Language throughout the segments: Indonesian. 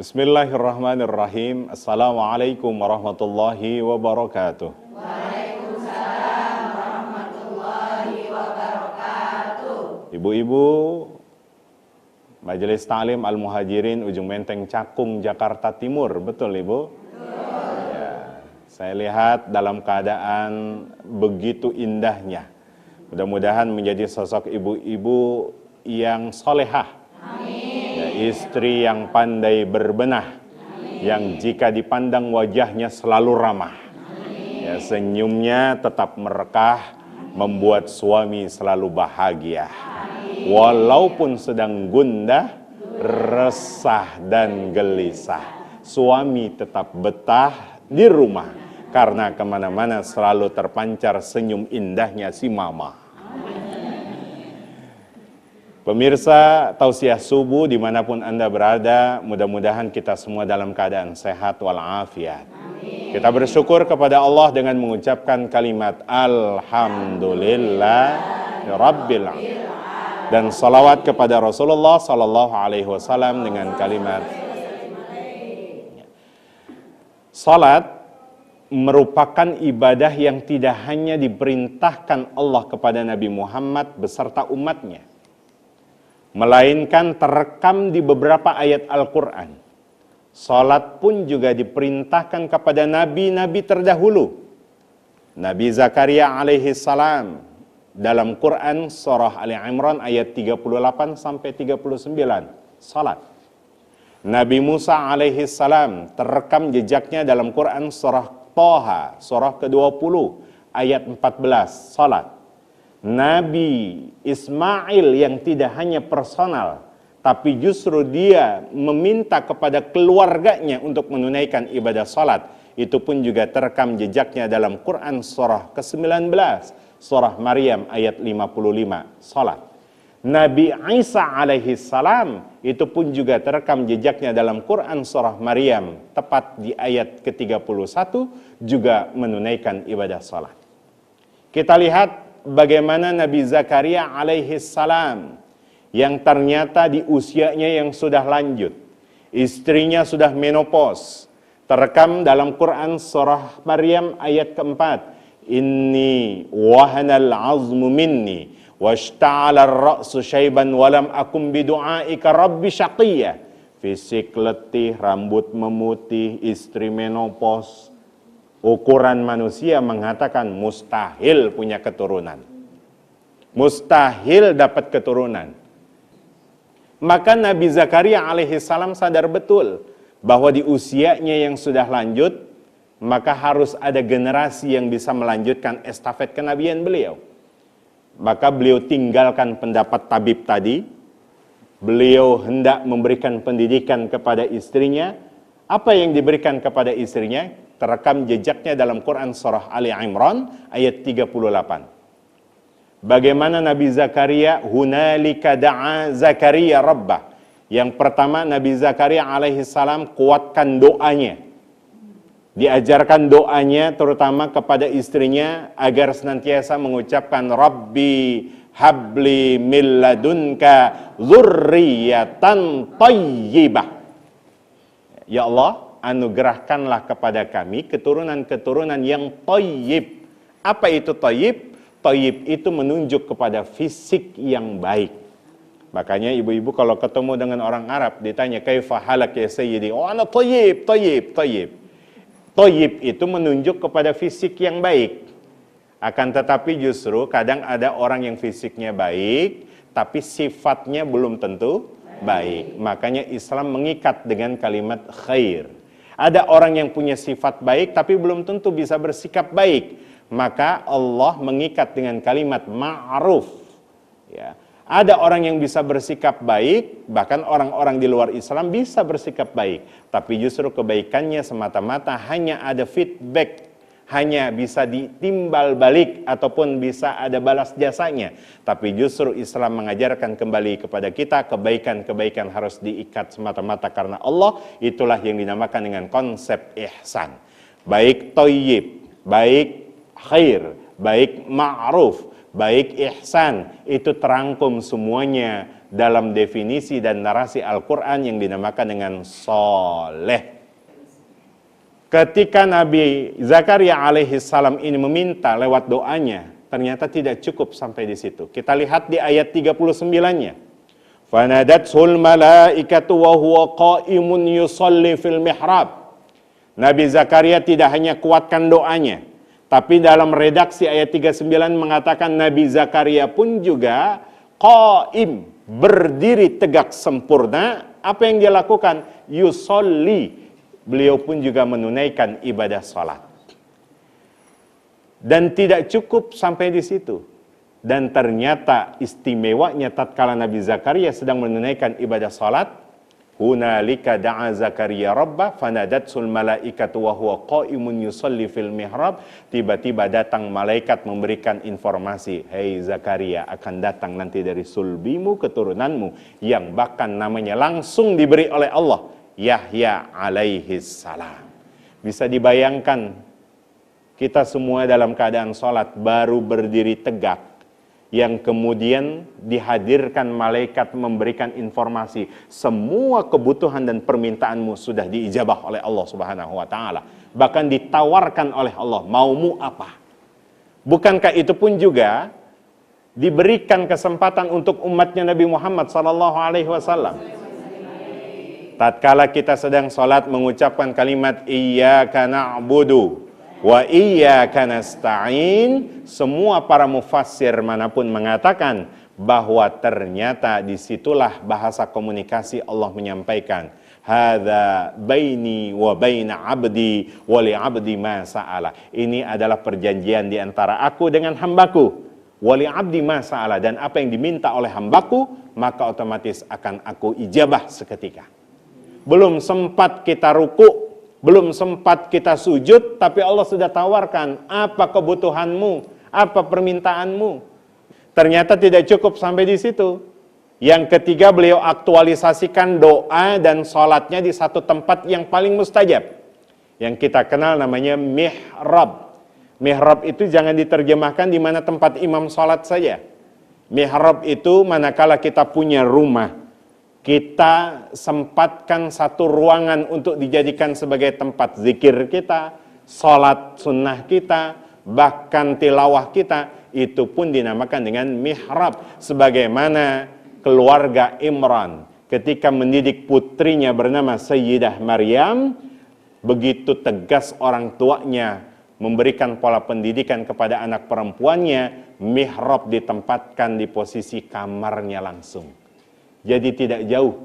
Bismillahirrahmanirrahim. Assalamualaikum warahmatullahi wabarakatuh. Waalaikumsalam warahmatullahi wabarakatuh. Ibu-ibu, Majelis Ta'lim Al-Muhajirin Ujung Menteng Cakung, Jakarta Timur. Betul, Ibu? Betul. Ya, saya lihat dalam keadaan begitu indahnya. Mudah-mudahan menjadi sosok ibu-ibu yang solehah. Ya, istri yang pandai berbenah. Yang jika dipandang wajahnya selalu ramah. Ya, senyumnya tetap merekah, membuat suami selalu bahagia. Walaupun sedang gundah, resah dan gelisah, suami tetap betah di rumah karena kemana-mana selalu terpancar senyum indahnya si mama. Pemirsa Tausiah Subuh dimanapun Anda berada, mudah-mudahan kita semua dalam keadaan sehat walafiat. Kita bersyukur kepada Allah dengan mengucapkan kalimat Alhamdulillah Rabbil Alamin. Dan salawat kepada Rasulullah Sallallahu Alaihi Wasallam dengan kalimat salat merupakan ibadah yang tidak hanya diperintahkan Allah kepada Nabi Muhammad beserta umatnya, melainkan terekam di beberapa ayat Al-Quran. Salat pun juga diperintahkan kepada nabi-nabi terdahulu. Nabi Zakaria alaihi salam dalam Quran surah Ali Imran ayat 38 sampai 39 salat. Nabi Musa alaihi salam terekam jejaknya dalam Quran surah Thaha surah ke-20 ayat 14 salat. Nabi Ismail yang tidak hanya personal, tapi justru dia meminta kepada keluarganya untuk menunaikan ibadah salat. Itu pun juga terekam jejaknya dalam Quran surah ke-19, surah Maryam ayat 55, salat. Nabi Isa alaihi salam itu pun juga terekam jejaknya dalam Quran surah Maryam, tepat di ayat ke-31, juga menunaikan ibadah salat. Kita lihat bagaimana Nabi Zakaria alaihi salam yang ternyata di usianya yang sudah lanjut, istrinya sudah menopause, terekam dalam Quran surah Maryam ayat keempat, inni wahanal azmu minni washta'ala ar-ra'su syaiban walam akum bidu'aika rabbi syaqiyya. Fisik letih, rambut memutih, istri menopause. Ukuran manusia mengatakan mustahil punya keturunan. Mustahil dapat keturunan. Maka Nabi Zakaria alaihi salam sadar betul bahwa di usianya yang sudah lanjut, maka harus ada generasi yang bisa melanjutkan estafet kenabian beliau. Maka beliau tinggalkan pendapat tabib tadi. Beliau hendak memberikan pendidikan kepada istrinya. Apa yang diberikan kepada istrinya? Terekam jejaknya dalam Quran surah Ali Imran ayat 38. Bagaimana Nabi Zakaria, hunalika da'a Zakaria rabbah. Yang pertama, Nabi Zakaria alaihi salam kuatkan doanya. Diajarkan doanya terutama kepada istrinya agar senantiasa mengucapkan Rabbi habli min ladunka dzurriyyatan thayyibah. Ya Allah, anugerahkanlah kepada kami keturunan-keturunan yang thayyib. Apa itu thayyib? Thayyib itu menunjuk kepada fisik yang baik. Makanya ibu-ibu kalau ketemu dengan orang Arab ditanya kaifa halak ya sayyidi? Oh, ana thayyib, thayyib, thayyib. Thayyib itu menunjuk kepada fisik yang baik. Akan tetapi justru kadang ada orang yang fisiknya baik, tapi sifatnya belum tentu baik. Makanya Islam mengikat dengan kalimat khair. Ada orang yang punya sifat baik, tapi belum tentu bisa bersikap baik. Maka Allah mengikat dengan kalimat ma'ruf. Ya. Ada orang yang bisa bersikap baik, bahkan orang-orang di luar Islam bisa bersikap baik. Tapi justru kebaikannya semata-mata hanya ada feedback, hanya bisa ditimbal balik ataupun bisa ada balas jasanya. Tapi justru Islam mengajarkan kembali kepada kita kebaikan-kebaikan harus diikat semata-mata karena Allah. Itulah yang dinamakan dengan konsep ihsan. Baik thayyib, baik khair, baik ma'ruf, baik ihsan, itu terangkum semuanya dalam definisi dan narasi Al-Quran yang dinamakan dengan soleh. Ketika Nabi Zakaria alaihissalam ini meminta lewat doanya, ternyata tidak cukup sampai di situ. Kita lihat di ayat 39-nya. Fanadatul malaikatu wa huwa qa'imun yusalli fil mihrab. Nabi Zakaria tidak hanya kuatkan doanya, tapi dalam redaksi ayat 39 mengatakan Nabi Zakaria pun juga qa'im, berdiri tegak sempurna. Apa yang dia lakukan? Yusolli. Beliau pun juga menunaikan ibadah salat. Dan tidak cukup sampai di situ. Dan ternyata istimewanya tatkala Nabi Zakaria sedang menunaikan ibadah salat, hunalika da'a Zakaria rabbah fanadatsul malaikatu wa huwa qa'imun yusalli fil mihrab. Tiba-tiba datang malaikat memberikan informasi, "Hei Zakaria, akan datang nanti dari sulbimu, keturunanmu, yang bahkan namanya langsung diberi oleh Allah, Yahya alaihis salam." Bisa dibayangkan kita semua dalam keadaan sholat baru berdiri tegak, yang kemudian dihadirkan malaikat memberikan informasi, semua kebutuhan dan permintaanmu sudah diijabah oleh Allah Subhanahu wa taala. Bahkan ditawarkan oleh Allah, maumu apa? Bukankah itu pun juga diberikan kesempatan untuk umatnya Nabi Muhammad sallallahu alaihi wasallam? Tatkala kita sedang sholat mengucapkan kalimat iyyaka na'budu wa iyyaka nasta'in, semua para mufassir manapun mengatakan bahwa ternyata disitulah bahasa komunikasi Allah menyampaikan, hadza baini wa baina abdi wa li abdi ma sa'ala. Ini adalah perjanjian di antara aku dengan hambaku, wa li abdi ma sa'ala, dan apa yang diminta oleh hambaku maka otomatis akan aku ijabah seketika. Belum sempat kita ruku, belum sempat kita sujud, tapi Allah sudah tawarkan, apa kebutuhanmu, apa permintaanmu. Ternyata tidak cukup sampai di situ. Yang ketiga, beliau aktualisasikan doa dan sholatnya di satu tempat yang paling mustajab, yang kita kenal namanya mihrab. Mihrab itu jangan diterjemahkan di mana tempat imam sholat saja. Mihrab itu manakala kita punya rumah, kita sempatkan satu ruangan untuk dijadikan sebagai tempat zikir kita, sholat sunnah kita, bahkan tilawah kita, itu pun dinamakan dengan mihrab. Sebagaimana keluarga Imran ketika mendidik putrinya bernama Sayyidah Maryam, begitu tegas orang tuanya memberikan pola pendidikan kepada anak perempuannya, mihrab ditempatkan di posisi kamarnya langsung. Jadi tidak jauh,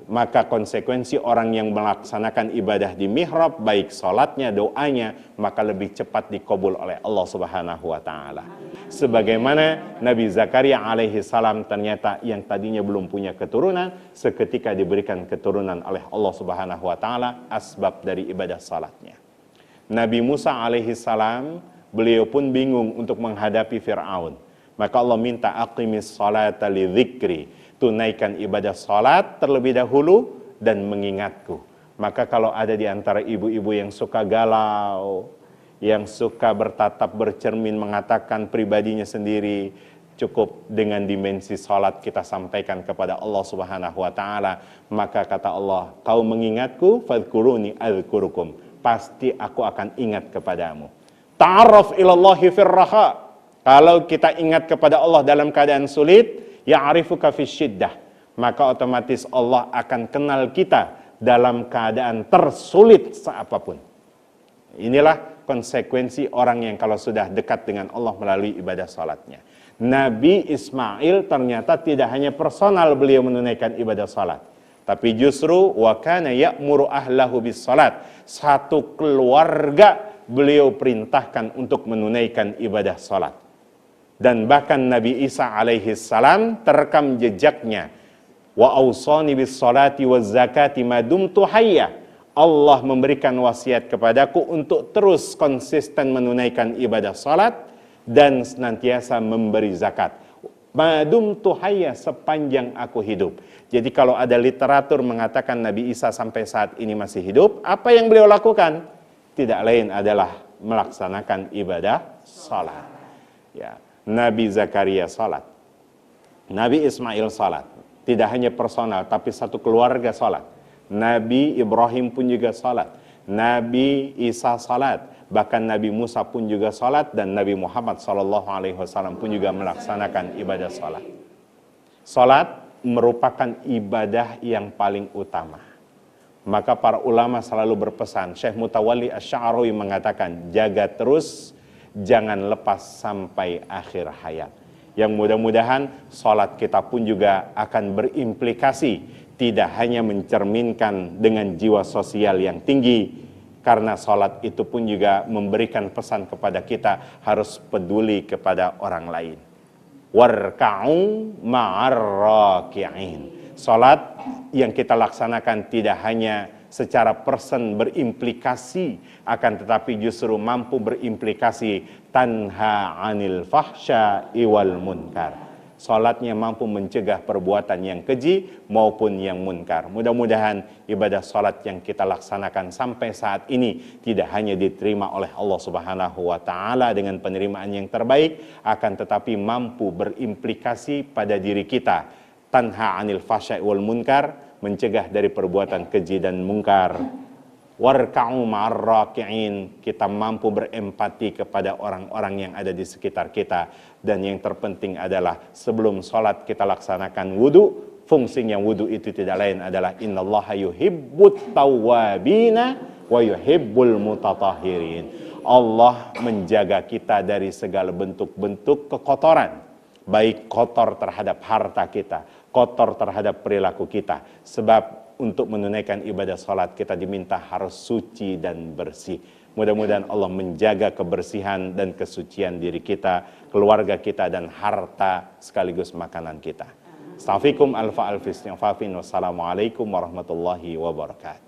maka konsekuensi orang yang melaksanakan ibadah di mihrab, baik sholatnya, doanya, maka lebih cepat dikabul oleh Allah Subhanahu wa ta'ala. Sebagaimana Nabi Zakaria alaihi salam ternyata yang tadinya belum punya keturunan, seketika diberikan keturunan oleh Allah Subhanahu wa ta'ala, asbab dari ibadah salatnya. Nabi Musa alaihi salam, beliau pun bingung untuk menghadapi Fir'aun. Maka Allah minta aqimis salata li dzikri, tunaikan ibadah salat terlebih dahulu dan mengingatku. Maka kalau ada di antara ibu-ibu yang suka galau, yang suka bertatap bercermin mengatakan pribadinya sendiri, cukup dengan dimensi salat kita sampaikan kepada Allah Subhanahu wa taala. Maka kata Allah, kau mengingatku, fadhkuruni adzkurukum, pasti aku akan ingat kepadamu. Ta'arraf ilallahi firraha, kalau kita ingat kepada Allah dalam keadaan sulit, ya'rifuka fi syiddah, maka otomatis Allah akan kenal kita dalam keadaan tersulit seapapun. Inilah konsekuensi orang yang kalau sudah dekat dengan Allah melalui ibadah salatnya. Nabi Ismail ternyata tidak hanya personal beliau menunaikan ibadah salat, tapi justru wa kana ya'muru ahlahu bis salat. Satu keluarga beliau perintahkan untuk menunaikan ibadah salat. Dan bahkan Nabi Isa alaihi salam terekam jejaknya, wa ausani bis salati waz zakati ma dumtu hayya. Allah memberikan wasiat kepadaku untuk terus konsisten menunaikan ibadah salat dan senantiasa memberi zakat. Ma dumtu hayya, sepanjang aku hidup. Jadi kalau ada literatur mengatakan Nabi Isa sampai saat ini masih hidup, apa yang beliau lakukan? Tidak lain adalah melaksanakan ibadah salat. Ya. Nabi Zakaria salat, Nabi Ismail salat, Tidak hanya personal, tapi satu keluarga sholat. Nabi Ibrahim pun juga sholat. Nabi Isa sholat. Bahkan Nabi Musa pun juga sholat. Dan Nabi Muhammad SAW pun juga melaksanakan ibadah sholat. Sholat merupakan ibadah yang paling utama. Maka para ulama selalu berpesan. Syekh Mutawalli Asy-Sya'rawi mengatakan, jaga terus, jangan lepas sampai akhir hayat. Yang mudah-mudahan sholat kita pun juga akan berimplikasi, tidak hanya mencerminkan dengan jiwa sosial yang tinggi, karena sholat itu pun juga memberikan pesan kepada kita harus peduli kepada orang lain. Warka'u ma'ar raki'in. Sholat yang kita laksanakan tidak hanya secara person berimplikasi, akan tetapi justru mampu berimplikasi tanha anil fahsya iwal munkar. Salatnya mampu mencegah perbuatan yang keji maupun yang munkar. Mudah-mudahan ibadah salat yang kita laksanakan sampai saat ini tidak hanya diterima oleh Allah Subhanahu wa taala dengan penerimaan yang terbaik, akan tetapi mampu berimplikasi pada diri kita. Tanha anil fahsya iwal munkar, mencegah dari perbuatan keji dan mungkar. Warka'u ma'ar raki'in, kita mampu berempati kepada orang-orang yang ada di sekitar kita. Dan yang terpenting adalah sebelum sholat kita laksanakan wudu. Fungsinya wudu itu tidak lain adalah innallaha yuhibbut tawwabina wa yuhibbul mutatahhirin. Allah menjaga kita dari segala bentuk-bentuk kekotoran, baik kotor terhadap harta kita, kotor terhadap perilaku kita. Sebab untuk menunaikan ibadah salat kita diminta harus suci dan bersih. Mudah-mudahan Allah menjaga kebersihan dan kesucian diri kita, keluarga kita, dan harta sekaligus makanan kita. Astaghfirukum alfa alfis yang fafin. Wassalamualaikum warahmatullahi wabarakatuh.